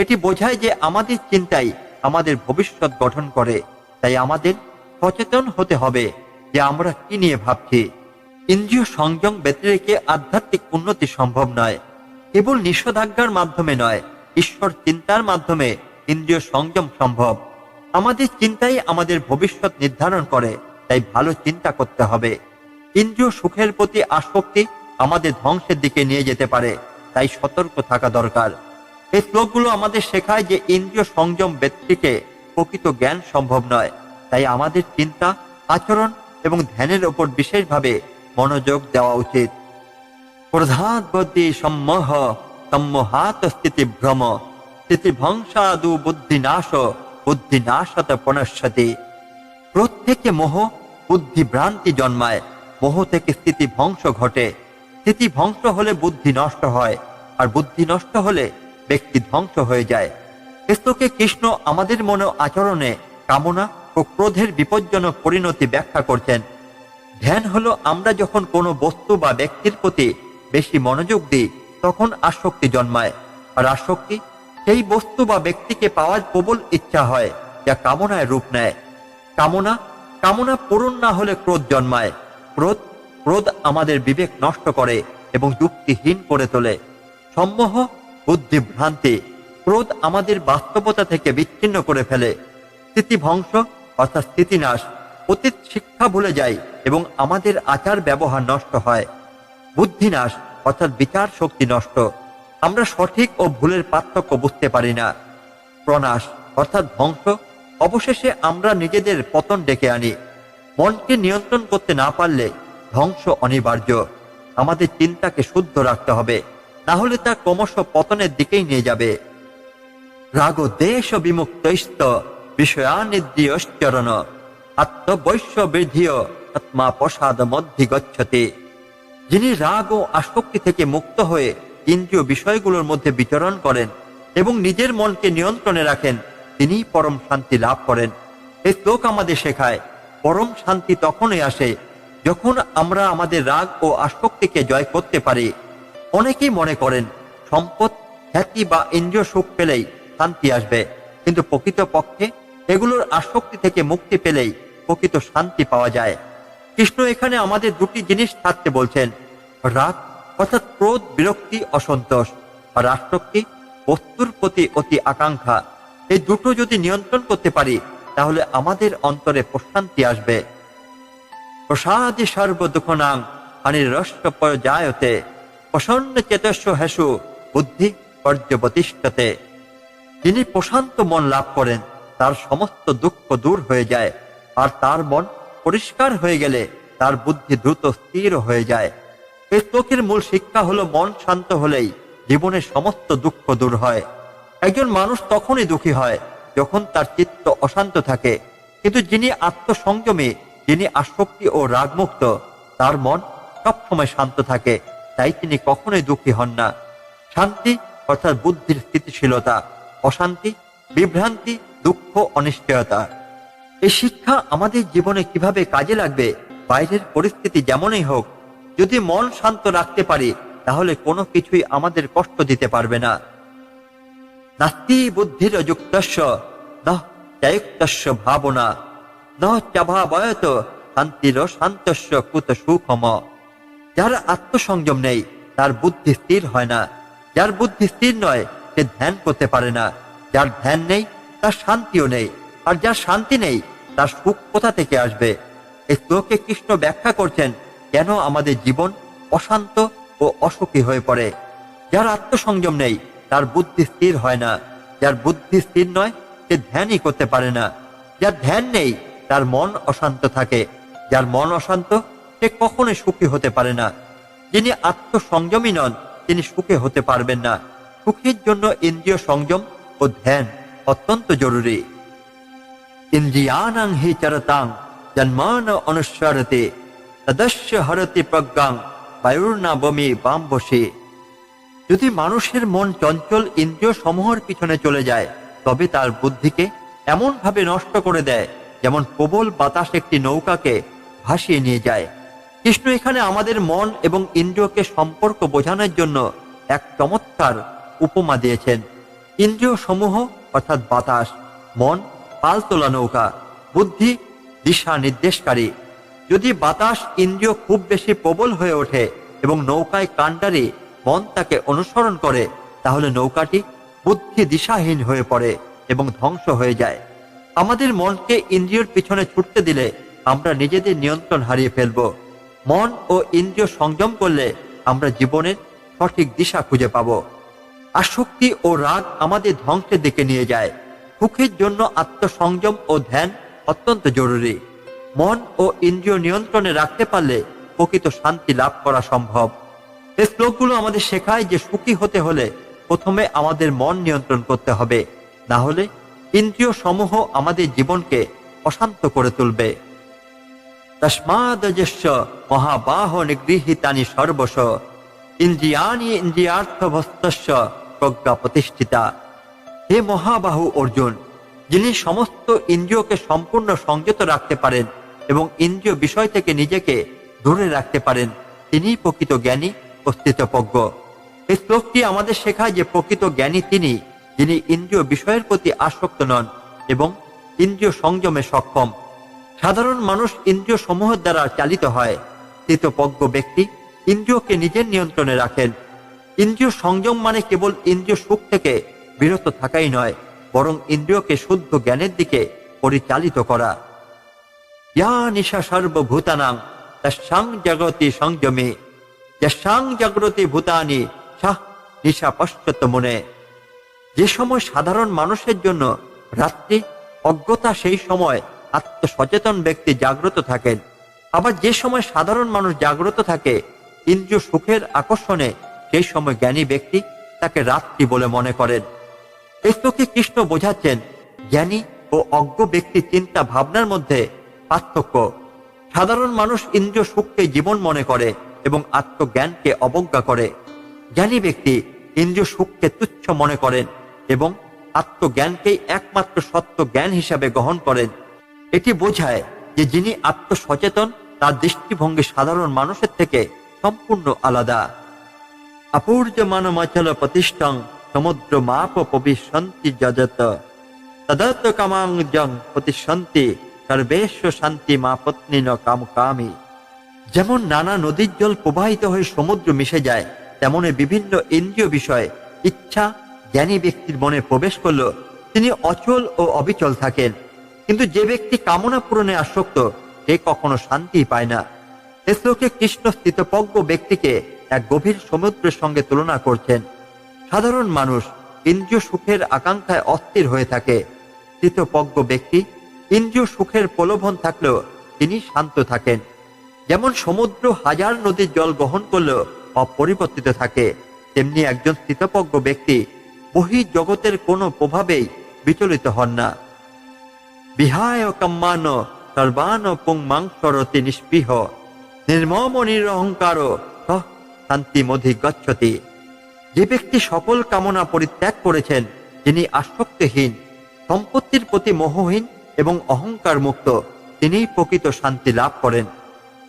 এটি বোঝায় যে আমাদের চিন্তাই আমাদের ভবিষ্যৎ গঠন করে। তাই আমাদের সচেতন হতে হবে যে আমরা কি নিয়ে ভাবছি। ইন্দ্রিয় সংযম ব্যতি রেখে আধ্যাত্মিক উন্নতি সম্ভব নয়। কেবল নিষেধাজ্ঞার মাধ্যমে নয়, ঈশ্বর চিন্তার মাধ্যমে ইন্দ্রিয় সংযম সম্ভব। আমাদের চিন্তাই আমাদের ভবিষ্যৎ নির্ধারণ করে, তাই ভালো চিন্তা করতে হবে। ইন্দ্রিয় সুখের প্রতি আসক্তি আমাদের ধ্বংসের দিকে নিয়ে যেতে পারে, তাই সতর্ক থাকা দরকার। এই শ্লোকগুলো আমাদের শেখায় যে ইন্দ্রিয় সংযম ব্যক্তিকে প্রকৃত জ্ঞান সম্ভব নয়, তাই আমাদের চিন্তা, আচরণ এবং ধ্যানের ওপর বিশেষভাবে মনোযোগ দেওয়া উচিত। প্রধান বুদ্ধি সম্মোহ সম্মোহাত স্থিতি ভ্রম স্থিতিভংসাদু বুদ্ধিনাশ বুদ্ধিনাশত পুনঃসতি। ক্রোধ থেকে মোহ, বুদ্ধি ভ্রান্তি জন্মায়। মোহ থেকে স্থিতি ধ্বংস ঘটে। স্থিতি ধ্বংস হলে বুদ্ধি নষ্ট হয়, আর বুদ্ধি নষ্ট হলে ব্যক্তি ধ্বংস হয়ে যায়। শ্লোকে কৃষ্ণ আমাদের মনে আচরণে কামনা ও ক্রোধের বিপজ্জনক পরিণতি ব্যাখ্যা করছেন। ধ্যান হলো আমরা যখন কোনো বস্তু বা ব্যক্তির প্রতি বেশি মনোযোগ দিই তখন আসক্তি জন্মায়, আর আসক্তি সেই বস্তু বা ব্যক্তিকে পাওয়ার প্রবল ইচ্ছা হয়, যা কামনায় রূপ নেয়। কামনা পূরণ না হলে ক্রোধ জন্মায়। ক্রোধ আমাদের বিবেক নষ্ট করে এবং যুক্তিহীন করে তোলে। সম্মোহ বুদ্ধি ভ্রান্তি, ক্রোধ আমাদের বাস্তবতা থেকে বিচ্ছিন্ন করে ফেলে। স্থিতিভংস অর্থাৎ স্থিতিনাশ, অতীত শিক্ষা ভুলে যায় এবং আমাদের আচার ব্যবহার নষ্ট হয়। বুদ্ধিনাশ অর্থাৎ বিচার শক্তি নষ্ট, আমরা সঠিক ও ভুলের পার্থক্য বুঝতে পারি না। প্রনাশ অর্থাৎ ধ্বংস, অবশেষে আমরা নিজেদের পতন ডেকে আনি। মনকে নিয়ন্ত্রণ করতে না পারলে ধ্বংস অনিবার্য। আমাদের চিন্তাকে শুদ্ধ রাখতে হবে, না হলে তা ক্রমশ পতনের দিকেই নিয়ে যাবে। রাগ দেশ বিমুক্তস্ত বিষয়ানিদ্রিয়শ্চরণ আত্মবৈশ্য বৃদ্ধিয় আত্মা প্রসাদ মধ্যে গচ্ছতে। যিনি রাগ ও আসক্তি থেকে মুক্ত হয়ে ইন্দ্রিয় বিষয়গুলোর মধ্যে বিচরণ করেন এবং নিজের মনকে নিয়ন্ত্রণে রাখেন, তিনি পরম শান্তি লাভ করেন। এই শ্লোক আমাদের শেখায় পরম শান্তি তখনই আসে যখন আমরা আমাদের রাগ ও আসক্তিকে জয় করতে পারি। অনেকেই মনে করেন সম্পদ, খ্যাতি বা ইন্দ্রিয় সুখ পেলেই শান্তি আসবে, কিন্তু প্রকৃতপক্ষে এগুলোর আসক্তি থেকে মুক্তি পেলেই প্রকৃত শান্তি পাওয়া যায়। কৃষ্ণ এখানে আমাদের দুটি জিনিস থাকতে বলছেন, রাগ অর্থাৎ ক্রোধ, বিরক্তি, অসন্তোষ, আর আসক্তি বস্তুর প্রতি অতি আকাঙ্ক্ষা। এই দুটো যদি নিয়ন্ত্রণ করতে পারি তাহলে আমাদের অন্তরে প্রশান্তি আসবে। প্রসাদে সর্ব দুঃখনাং হানিরস্য পর্যায়তে প্রসন্ন চেতস্য হেসু বুদ্ধি পর্যবতিষ্ঠতে। যিনি প্রশান্ত মন লাভ করেন তার সমস্ত দুঃখ দূর হয়ে যায়, আর তার মন পরিষ্কার হয়ে গেলে তার বুদ্ধি দ্রুত স্থির হয়ে যায়। এই শ্লোকের মূল শিক্ষা হলো মন শান্ত হলেই জীবনের সমস্ত দুঃখ দূর হয়। একজন মানুষ তখনই দুঃখী হয় যখন তার চিত্ত অশান্ত থাকে, কিন্তু যিনি আত্মসংযমী, যিনি আসক্তি ও রাগমুক্ত, তার মন সবসময় শান্ত থাকে, তাই তিনি কখনোই দুঃখী হন না। শান্তি অর্থাৎ বুদ্ধির স্থিতিশীলতা, অশান্তি বিভ্রান্তি, দুঃখ, অনিশ্চয়তা। এই শিক্ষা আমাদের জীবনে কিভাবে কাজে লাগবে, বাইরের পরিস্থিতি যেমনই হোক, যদি মন শান্ত রাখতে পারি তাহলে কোনো কিছুই আমাদের কষ্ট দিতে পারবে না। নাস্তি বুদ্ধির যুক্তস্য নঃ চায়ুক্তস্য ভাবনা নঃ চাভাবয়ত শান্তির শান্তস্য কুত সুখম। যার আত্মসংযম নেই তার বুদ্ধি স্থির হয় না, যার বুদ্ধি স্থির নয় সে ধ্যান করতে পারে না, যার ধ্যান নেই তার শান্তিও নেই, আর যার শান্তি নেই তার সুখ কোথা থেকে আসবে। এই শ্লোকে কৃষ্ণ ব্যাখ্যা করছেন কেন আমাদের জীবন অশান্ত ও অসুখী হয়ে পড়ে। যার আত্মসংযম নেই তার বুদ্ধি স্থির হয় না, যার বুদ্ধি স্থির নয় সে ধ্যানই করতে পারে না, যার ধ্যান নেই তার মন অশান্ত থাকে, যার মন অশান্ত সে কখনোই সুখী হতে পারে না। যিনি আত্মসংযমী নন তিনি সুখী হতে পারবেন না। সুখের জন্য ইন্দ্রিয় সংযম ও ধ্যান অত্যন্ত জরুরি। ইন্দ্রিয়ানাং হি চরতাং জন্মান অনুসরতে তদস্য হরতি প্রজ্ঞাং বায়ুর্না বমি বাম্বসে। যদি মানুষের মন চঞ্চল ইন্দ্রিয় সমূহের পিছনে চলে যায় তবে তার বুদ্ধিকে এমন ভাবে নষ্ট করে দেয় যেমন প্রবল বাতাস একটি নৌকাকে ভাসিয়ে নিয়ে যায়। কৃষ্ণ এখানে আমাদের মন এবং ইন্দ্রিয়কে সম্পর্ক বোঝানোর জন্য এক চমৎকার উপমা দিয়েছেন। ইন্দ্রিয় সমূহ অর্থাৎ বাতাস, মন পাল তোলা নৌকা, বুদ্ধি দিশা নির্দেশকারী। যদি বাতাস ইন্দ্রিয় খুব বেশি প্রবল হয়ে ওঠে এবং নৌকায় কাণ্ডারি মন তাকে অনুসরণ করে, তাহলে নৌকাটি বুদ্ধি দিশাহীন হয়ে পড়ে এবং ধ্বংস হয়ে যায়। আমাদের মনকে ইন্দ্রিয়র পিছনে ছুটতে দিলে আমরা নিজেদের নিয়ন্ত্রণ হারিয়ে ফেলব। মন ও ইন্দ্রিয় সংযম করলে আমরা জীবনের সঠিক দিশা খুঁজে পাব। আসক্তি ও রাগ আমাদের ধ্বংসের দিকে নিয়ে যায়। সুখের জন্য আত্মসংযম ও ধ্যান অত্যন্ত জরুরি। মন ও ইন্দ্রিয় নিয়ন্ত্রণে রাখতে পারলে প্রকৃত শান্তি লাভ করা সম্ভব। এই শ্লোকগুলো আমাদের শেখায় যে সুখী হতে হলে প্রথমে আমাদের মন নিয়ন্ত্রণ করতে হবে, না হলে ইন্দ্রিয় সমূহ আমাদের জীবনকে অশান্ত করে তুলবে। তস্মাদজস্য মহাবাহ নিগৃহীতানি সর্বশ ইন্দ্রিয়াণি ইন্দ্রিয়ার্থভস্তস্য প্রজ্ঞা প্রতিষ্ঠিতা। হে মহাবাহু অর্জুন, যিনি সমস্ত ইন্দ্রিয়কে সম্পূর্ণ সংযত রাখতে পারেন এবং ইন্দ্রিয় বিষয় থেকে নিজেকে দূরে রাখতে পারেন, তিনিই প্রকৃত জ্ঞানী ও স্থিতপ্রজ্ঞ। এই শ্লোকটি আমাদের শেখায় যে প্রকৃত জ্ঞানী তিনি, যিনি ইন্দ্রিয় বিষয়ের প্রতি আসক্ত নন এবং ইন্দ্রিয় সংযমে সক্ষম। সাধারণ মানুষ ইন্দ্রিয় সমূহের দ্বারা চালিত হয়। স্থিতপ্রজ্ঞ ব্যক্তি ইন্দ্রিয়কে নিজের নিয়ন্ত্রণে রাখেন। ইন্দ্রিয় সংযম মানে কেবল ইন্দ্রিয় সুখ থেকে বিরত থাকাই নয়, বরং ইন্দ্রিয়কে শুদ্ধ জ্ঞানের দিকে পরিচালিত করা। ইয়া নিশা সর্বভূতানাং তস্যাং জাগতি সংযমে যস্যাং জাগ্রতি ভূতানি সাহ নিশা পশ্চাৎ মনে। যে সময় সাধারণ মানুষের জন্য রাত্রি অজ্ঞতা, সেই সময় আত্মসচেতন ব্যক্তি জাগ্রত থাকেন। আবার যে সময় সাধারণ মানুষ জাগ্রত থাকে ইন্দ্রিয় সুখের আকর্ষণে, সেই সময় জ্ঞানী ব্যক্তি তাকে রাত্রি বলে মনে করেন। এই শ্লোকে কৃষ্ণ বোঝাচ্ছেন জ্ঞানী ও অজ্ঞ ব্যক্তির চিন্তা ভাবনার মধ্যে পার্থক্য। সাধারণ মানুষ ইন্দ্রিয় সুখকে জীবন মনে করে এবং আত্মজ্ঞানকে অবজ্ঞা করে। জ্ঞানী ব্যক্তি ইন্দ্রিয় সুখকে তুচ্ছ মনে করেন এবং আত্মজ্ঞানকেই একমাত্র সত্য জ্ঞান হিসাবে গ্রহণ করেন। এটি বোঝায় যে যিনি আত্মসচেতন তার দৃষ্টিভঙ্গি সাধারণ মানুষের থেকে সম্পূর্ণ আলাদা। অপূর্যমানমচল প্রতিষ্ঠং সমুদ্র মাপ পবিশন্তি যজত তদত কামাং জং প্রতিশন্তি সর্বেশ্ব শান্তি মা পত্নী ন কামকামী। যেমন নানা নদীর জল প্রবাহিত হয়ে সমুদ্র মিশে যায়, তেমনি বিভিন্ন ইন্দ্রিয় বিষয়ে ইচ্ছা জ্ঞানী ব্যক্তির মনে প্রবেশ করল তিনি অচল ও অবিচল থাকেন। কিন্তু যে ব্যক্তি কামনা পূরণে আসক্ত, সে কখনো শান্তি পায় না। এ শ্লোকে কৃষ্ণ স্থিতপ্রজ্ঞ ব্যক্তিকে এক গভীর সমুদ্রের সঙ্গে তুলনা করছেন। সাধারণ মানুষ ইন্দ্রিয় সুখের আকাঙ্ক্ষায় অস্থির হয়ে থাকে। স্থিতপ্রজ্ঞ ব্যক্তি ইন্দ্রিয় সুখের প্রলোভন থাকলেও তিনি শান্ত থাকেন। যেমন সমুদ্র হাজার নদীর জল গ্রহণ করলেও অপরিবর্তিত থাকে, তেমনি একজন স্থিতপ্রজ্ঞ ব্যক্তি বহির্জগতের কোনো প্রভাবেই বিচলিত হন না। বিহায় কাম্মান সর্বান পুংমাংসরতি নিষ্পৃহ নির্মম নিরহংকার শান্তিমধি গচ্ছতি। যে ব্যক্তি সকল কামনা পরিত্যাগ করেছেন, যিনি আসক্তিহীন, সম্পত্তির প্রতি মোহহীন এবং অহংকার মুক্ত, তিনিই প্রকৃত শান্তি লাভ করেন।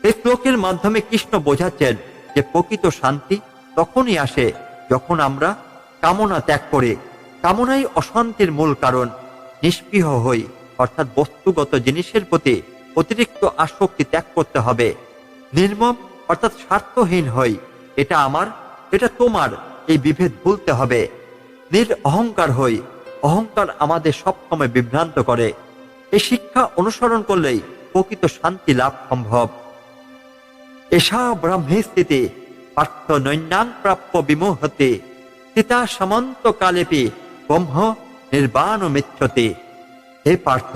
এই শ্লোকের মাধ্যমে কৃষ্ণ বোঝাচ্ছেন যে প্রকৃত শান্তি তখনই আসে যখন আমরা কামনা ত্যাগ করি। কামনাই অশান্তির মূল কারণ। নিষ্পৃহ হই, অর্থাৎ বস্তুগত জিনিসের প্রতি অতিরিক্ত আসক্তি ত্যাগ করতে হবে। নির্মম অর্থাৎ স্বার্থহীন হই, এটা আমার, এটা তোমার, এই বিভেদ ভুলতে হবে। অহংকার হই, অহংকার আমাদের সবসময় বিভ্রান্ত করে। এই শিক্ষা অনুসরণ করলেই প্রকৃত শান্তি লাভ সম্ভব। এষা ব্রহ্মী স্থিতি পার্থ নৈন্যাং প্রাপ্য বিমোহতে স্থিতা সমন্ত কালেপি ব্রহ্ম নির্বাণ মিচ্ছতে। হে পার্থ,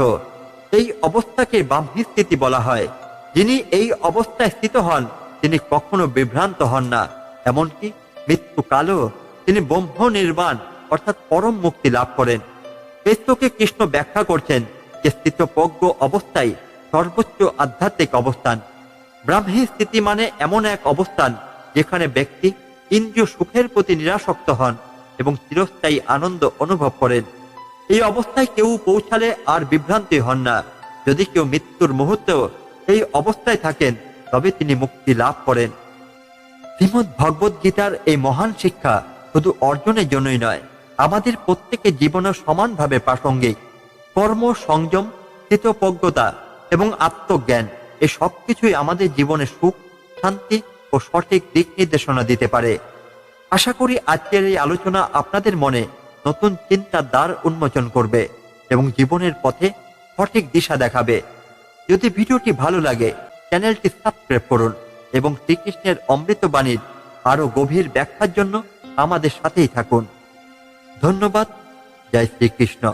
এই অবস্থাকে ব্রাহ্মী স্থিতি বলা হয়। যিনি এই অবস্থায় স্থিত হন তিনি কখনো বিভ্রান্ত হন না, এমনকি মৃত্যুকালও তিনি ব্রহ্ম নির্বাণ অর্থাৎ পরম মুক্তি লাভ করেন। এই শ্লোকে কৃষ্ণ ব্যাখ্যা করছেন যে স্থিতপ্রজ্ঞ অবস্থায় সর্বোচ্চ আধ্যাত্মিক অবস্থান। ব্রাহ্মী স্থিতি মানে এমন এক অবস্থান যেখানে ব্যক্তি ইন্দ্রিয় সুখের প্রতি নিরাসক্ত হন এবং চিরস্থায়ী আনন্দ অনুভব করেন। এই অবস্থায় কেউ পৌঁছালে আর বিভ্রান্তি হন না। যদি কেউ মৃত্যুর মুহূর্তেও এই অবস্থায় থাকেন, তবে তিনি মুক্তি লাভ করেন। শ্রীমদ্ ভগবদ গীতার এই মহান শিক্ষা শুধু অর্জনের জন্যই নয়, আমাদের প্রত্যেকের জীবনে সমানভাবে প্রাসঙ্গিক। কর্ম সংযম, স্থিতপ্রজ্ঞতা এবং আত্মজ্ঞান এই সব কিছুই আমাদের জীবনে সুখ, শান্তি ও সঠিক দিক নির্দেশনা দিতে পারে। আশা করি আজকের এই আলোচনা আপনাদের মনে নতুন চিন্তার দ্বার উন্মোচন করবে এবং জীবনের পথে সঠিক দিশা দেখাবে। যদি ভিডিওটি ভালো লাগে, চ্যানেলটি সাবস্ক্রাইব করুন এবং শ্রীকৃষ্ণের অমৃত বাণীর আরো গভীর ব্যাখ্যার জন্য আমাদের সাথেই থাকুন। ধন্যবাদ। জয় শ্রীকৃষ্ণ।